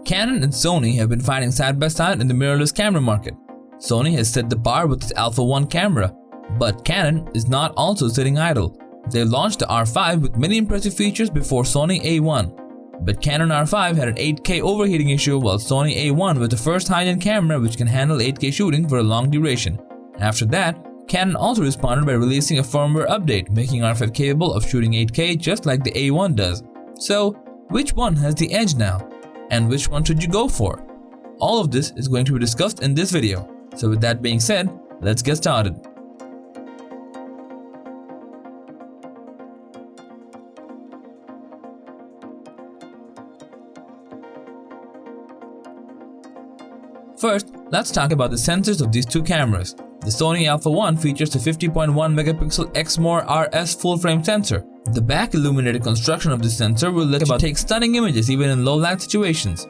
Canon and Sony have been fighting side by side in the mirrorless camera market. Sony has set the bar with its Alpha 1 camera, but Canon is not also sitting idle. They launched the R5 with many impressive features before Sony A1. But Canon R5 had an 8K overheating issue, while Sony A1 was the first high-end camera which can handle 8K shooting for a long duration. After that, Canon also responded by releasing a firmware update, making R5 capable of shooting 8K just like the A1 does. So, which one has the edge now? And which one should you go for? All of this is going to be discussed in this video. So with that being said, let's get started. First, let's talk about the sensors of these two cameras. The Sony Alpha 1 features a 50.1 megapixel Exmor RS full-frame sensor. The back illuminated construction of this sensor will let you take stunning images even in low light situations.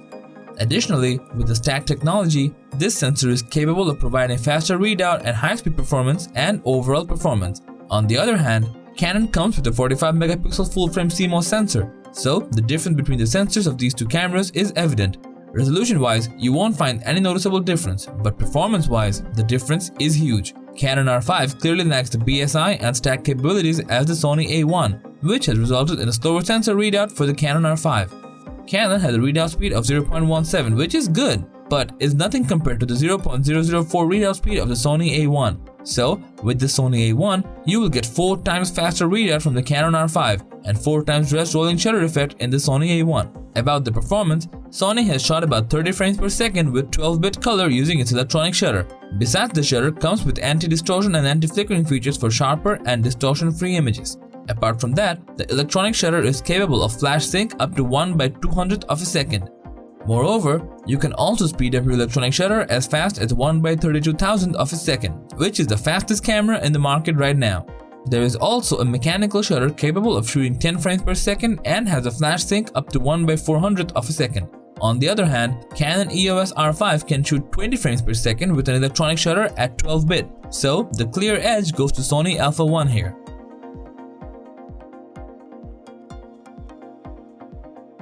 Additionally, with the stack technology, this sensor is capable of providing faster readout and high-speed performance and overall performance. On the other hand, Canon comes with a 45 megapixel full-frame CMOS sensor, so the difference between the sensors of these two cameras is evident. Resolution-wise, you won't find any noticeable difference, but performance-wise, the difference is huge. Canon R5 clearly lacks the BSI and stack capabilities as the Sony A1, which has resulted in a slower sensor readout for the Canon R5. Canon has a readout speed of 0.17, which is good, but is nothing compared to the 0.004 readout speed of the Sony A1. So, with the Sony A1, you will get 4 times faster readout from the Canon R5 and 4 times less rolling shutter effect in the Sony A1. About the performance, Sony has shot about 30 frames per second with 12-bit color using its electronic shutter. Besides, the shutter comes with anti-distortion and anti-flickering features for sharper and distortion-free images. Apart from that, the electronic shutter is capable of flash sync up to 1/200th of a second. Moreover, you can also speed up your electronic shutter as fast as 1/32,000th of a second, which is the fastest camera in the market right now. There is also a mechanical shutter capable of shooting 10 frames per second and has a flash sync up to 1/400th of a second. On the other hand, Canon EOS R5 can shoot 20 frames per second with an electronic shutter at 12-bit, so the clear edge goes to Sony Alpha 1 here.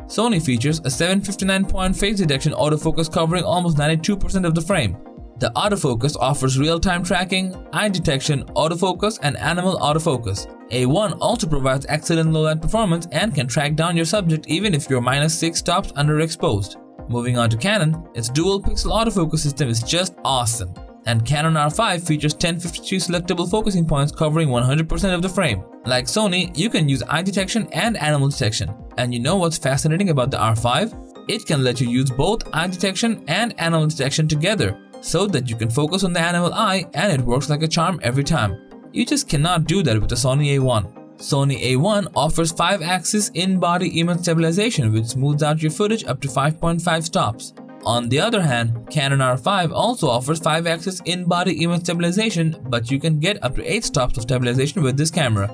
Sony features a 759-point phase detection autofocus covering almost 92% of the frame. The autofocus offers real-time tracking, eye detection, autofocus, and animal autofocus. A1 also provides excellent low-light performance and can track down your subject even if you're -6 stops underexposed. Moving on to Canon, its dual-pixel autofocus system is just awesome. And Canon R5 features 1053 selectable focusing points covering 100% of the frame. Like Sony, you can use eye detection and animal detection. And you know what's fascinating about the R5? It can let you use both eye detection and animal detection together, so that you can focus on the animal eye and it works like a charm every time. You just cannot do that with the Sony A1. Sony A1 offers 5-axis in-body image stabilization, which smooths out your footage up to 5.5 stops. On the other hand, Canon R5 also offers 5-axis in-body image stabilization, but you can get up to 8 stops of stabilization with this camera.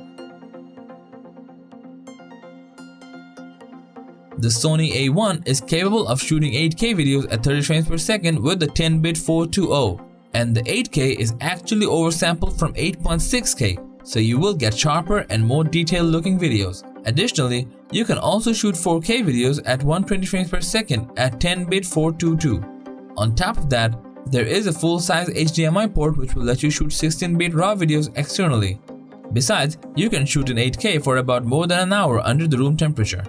The Sony A1 is capable of shooting 8K videos at 30 frames per second with the 10-bit 420, and the 8K is actually oversampled from 8.6K, so you will get sharper and more detailed looking videos. Additionally, you can also shoot 4K videos at 120 frames per second at 10-bit 422. On top of that, there is a full-size HDMI port which will let you shoot 16-bit RAW videos externally. Besides, you can shoot in 8K for about more than an hour under the room temperature.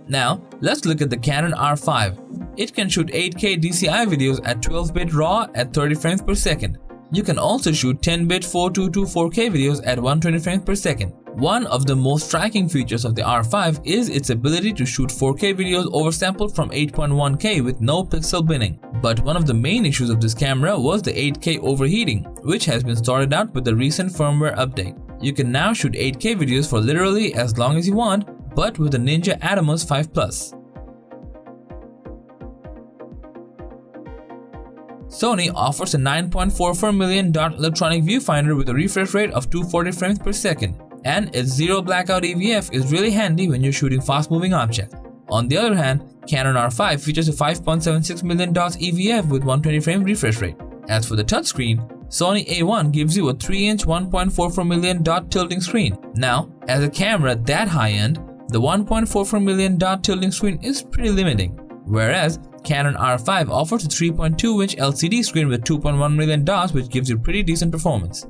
Now, let's look at the Canon R5. It can shoot 8K DCI videos at 12-bit RAW at 30 frames per second. You can also shoot 10-bit 422 4K videos at 120 frames per second. One of the most striking features of the R5 is its ability to shoot 4K videos oversampled from 8.1K with no pixel binning. But one of the main issues of this camera was the 8K overheating, which has been sorted out with the recent firmware update. You can now shoot 8K videos for literally as long as you want, but with the Ninja Atomos 5 Plus. Sony offers a 9.44 million dot electronic viewfinder with a refresh rate of 240 frames per second, and its zero blackout EVF is really handy when you're shooting fast-moving objects. On the other hand, Canon R5 features a 5.76 million dots EVF with 120 frame refresh rate. As for the touchscreen, Sony A1 gives you a 3-inch 1.44 million dot tilting screen. Now, as a camera that high-end, the 1.44 million dot tilting screen is pretty limiting. whereas Canon R5 offers a 3.2-inch LCD screen with 2.1 million dots, which gives you pretty decent performance.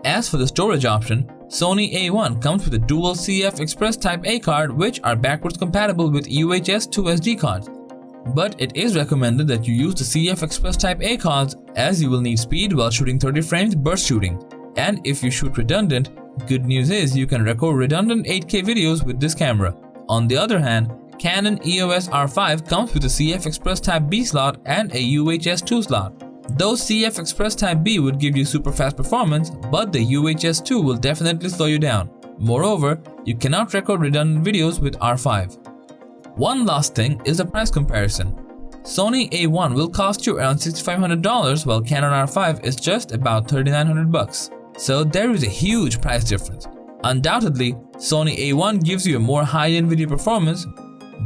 As for the storage option, Sony A1 comes with a dual CF Express Type A card, which are backwards compatible with UHS 2 SD cards. But it is recommended that you use the CF Express Type A cards, as you will need speed while shooting 30 frames burst shooting. And if you shoot redundant, good news is you can record redundant 8K videos with this camera. On the other hand, Canon EOS R5 comes with a CF Express Type B slot and a UHS 2 slot. Though CF Express Type B would give you super fast performance, but the UHS 2 will definitely slow you down. Moreover, you cannot record redundant videos with R5. One last thing is the price comparison. Sony A1 will cost you around $6,500 while Canon R5 is just about $3,900. So there is a huge price difference. Undoubtedly, Sony A1 gives you a more high-end video performance,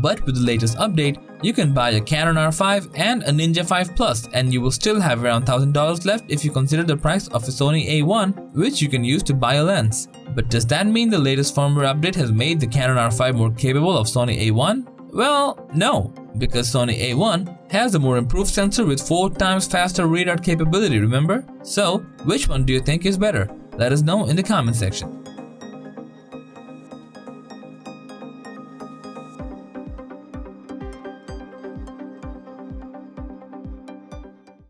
but with the latest update, you can buy a Canon R5 and a Ninja 5 Plus and you will still have around $1,000 left if you consider the price of a Sony A1, which you can use to buy a lens. But does that mean the latest firmware update has made the Canon R5 more capable of Sony A1? Well, no, because Sony A1 has a more improved sensor with 4 times faster radar capability, remember? So, which one do you think is better? Let us know in the comment section.